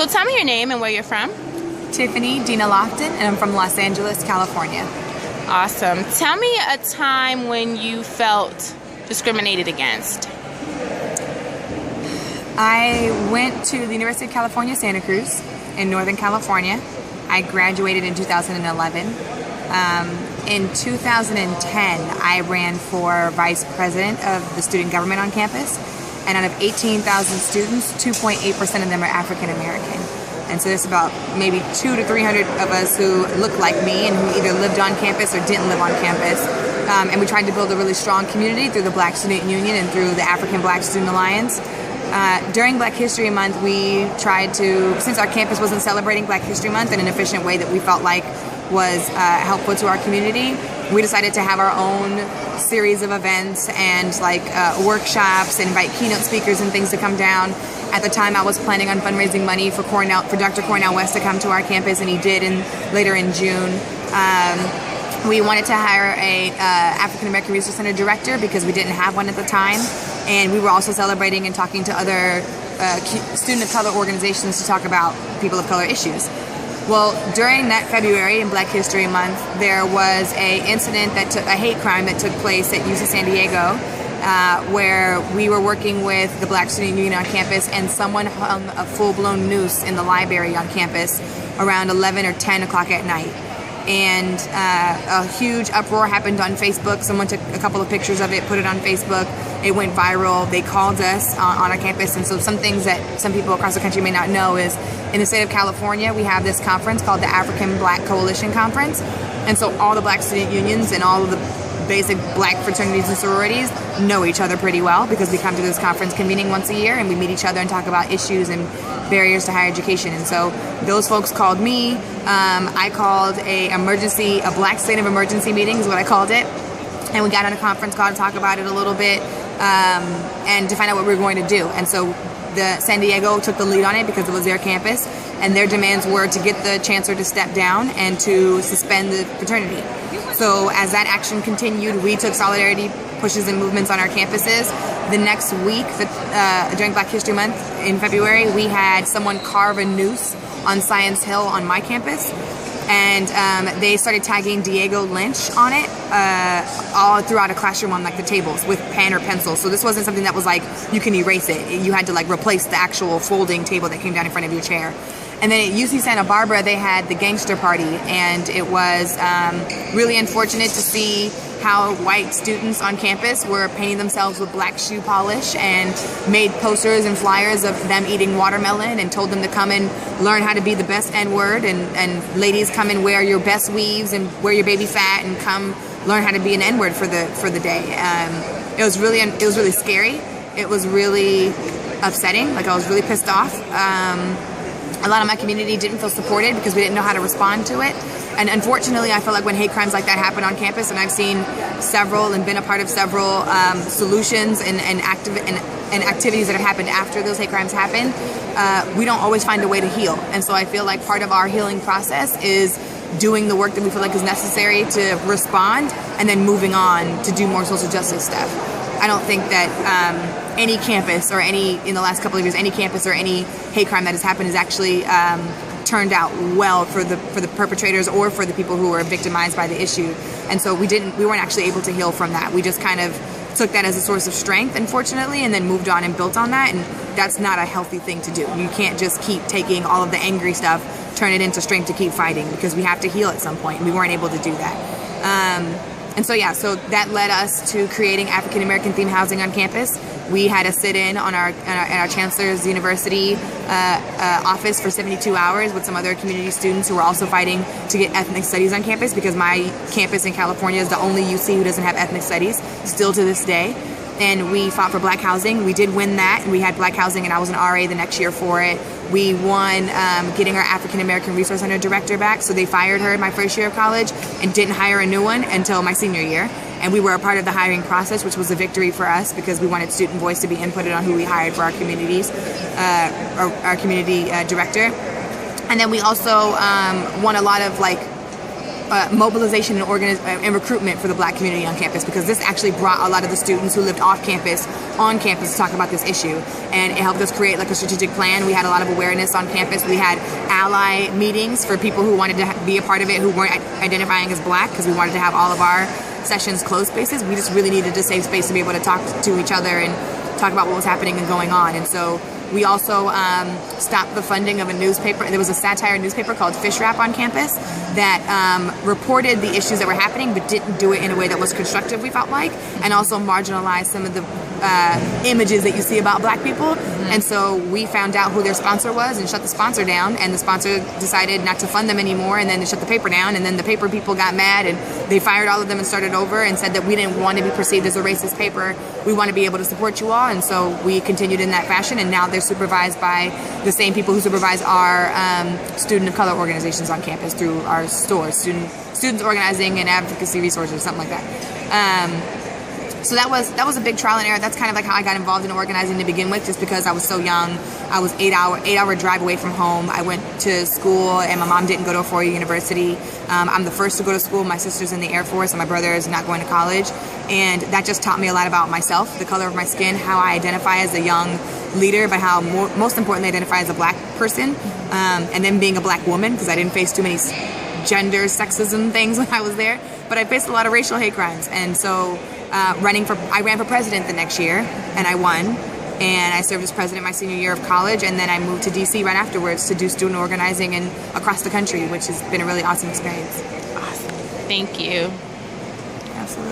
So tell me your name and where you're from. Tiffany Lofton, and I'm from Los Angeles, California. Awesome. Tell me a time when you felt discriminated against. I went to the University of California, Santa Cruz in Northern California. I graduated in 2011. In 2010, I ran for vice president of the student government on campus. And out of 18,000 students, 2.8% of them are African American. And so there's about maybe 200 to 300 of us who look like me and who either lived on campus or didn't live on campus. And we tried to build a really strong community through the Black Student Union and through the African Black Student Alliance. During Black History Month, we tried to, since our campus wasn't celebrating Black History Month in an efficient way that we felt like was helpful to our community, we decided to have our own series of events and workshops and invite keynote speakers and things to come down. At the time, I was planning on fundraising money for Dr. Cornel West to come to our campus, and he did later in June. We wanted to hire a African American Resource Center director because we didn't have one at the time, and we were also celebrating and talking to other student of color organizations to talk about people of color issues. Well, during that February in Black History Month, there was a hate crime that took place at UC San Diego, where we were working with the Black Student Union on campus, and someone hung a full-blown noose in the library on campus around 11 or 10 o'clock at night. And a huge uproar happened on Facebook. Someone took a couple of pictures of it, put it on Facebook. It went viral. They called us on our campus. And so some things that some people across the country may not know is in the state of California, we have this conference called the African Black Coalition Conference. And so all the Black student unions and all of the basic Black fraternities and sororities know each other pretty well because we come to this conference convening once a year and we meet each other and talk about issues and barriers to higher education. And so those folks called me. I called a Black state of emergency meeting is what I called it. And we got on a conference call to talk about it a little bit and to find out what we were going to do. And so the San Diego took the lead on it because it was their campus, and their demands were to get the chancellor to step down and to suspend the fraternity. So as that action continued, we took solidarity pushes and movements on our campuses. The next week, during Black History Month in February, we had someone carve a noose on Science Hill on my campus. And they started tagging Diego Lynch on it all throughout a classroom on the tables with pen or pencil. So this wasn't something that was you can erase it. You had to replace the actual folding table that came down in front of your chair. And then at UC Santa Barbara, they had the gangster party, and it was really unfortunate to see how white students on campus were painting themselves with black shoe polish and made posters and flyers of them eating watermelon and told them to come and learn how to be the best N-word, and ladies come and wear your best weaves and wear your baby fat and come learn how to be an N-word for the day. It was really scary. It was really upsetting. I was really pissed off. A lot of my community didn't feel supported because we didn't know how to respond to it. And unfortunately, I feel like when hate crimes like that happen on campus, and I've seen several and been a part of several solutions and activities that have happened after those hate crimes happen, we don't always find a way to heal. And so I feel like part of our healing process is doing the work that we feel like is necessary to respond and then moving on to do more social justice stuff. I don't think that any campus or in the last couple of years, any campus or any hate crime that has happened has actually turned out well for the perpetrators or for the people who were victimized by the issue. And so we weren't actually able to heal from that. We just kind of took that as a source of strength, unfortunately, and then moved on and built on that. And that's not a healthy thing to do. You can't just keep taking all of the angry stuff, turn it into strength to keep fighting, because we have to heal at some point, and we weren't able to do that. And so that led us to creating African American themed housing on campus. We had a sit-in on our Chancellor's University office for 72 hours with some other community students who were also fighting to get ethnic studies on campus, because my campus in California is the only UC who doesn't have ethnic studies, still to this day. And we fought for black housing. We did win that, and we had black housing, and I was an RA the next year for it. We won getting our African American Resource Center director back, so they fired her in my first year of college and didn't hire a new one until my senior year. And we were a part of the hiring process, which was a victory for us because we wanted student voice to be inputted on who we hired for our communities, our community director. And then we also won a lot of mobilization and recruitment for the Black community on campus, because this actually brought a lot of the students who lived off campus on campus to talk about this issue, and it helped us create like a strategic plan. We had a lot of awareness on campus. We had ally meetings for people who wanted to be a part of it, who weren't identifying as Black, because we wanted to have all of our sessions closed spaces. We just really needed a safe space to be able to talk to each other and talk about what was happening and going on. And so we also stopped the funding of a newspaper. There was a satire newspaper called Fish Wrap on campus that reported the issues that were happening, but didn't do it in a way that was constructive, we felt like, and also marginalized some of the images that you see about Black people. And so we found out who their sponsor was and shut the sponsor down, and the sponsor decided not to fund them anymore, and then they shut the paper down, and then the paper people got mad and they fired all of them and started over and said that we didn't want to be perceived as a racist paper. We want to be able to support you all. And so we continued in that fashion, and now they're supervised by the same people who supervise our student of color organizations on campus through our stores, students organizing and advocacy resources, something like that. So that was a big trial and error. That's kind of like how I got involved in organizing to begin with, just because I was so young. I was 8-hour drive away from home. I went to school, and my mom didn't go to a four-year university. I'm the first to go to school. My sister's in the Air Force, and my brother is not going to college. And that just taught me a lot about myself, the color of my skin, how I identify as a young leader, but how most importantly identify as a Black person, and then being a Black woman, because I didn't face too many gender sexism things when I was there, but I faced a lot of racial hate crimes. And so I ran for president the next year, and I won, and I served as president my senior year of college, and then I moved to DC right afterwards to do student organizing and across the country, which has been a really awesome experience. Awesome. Thank you. Absolutely.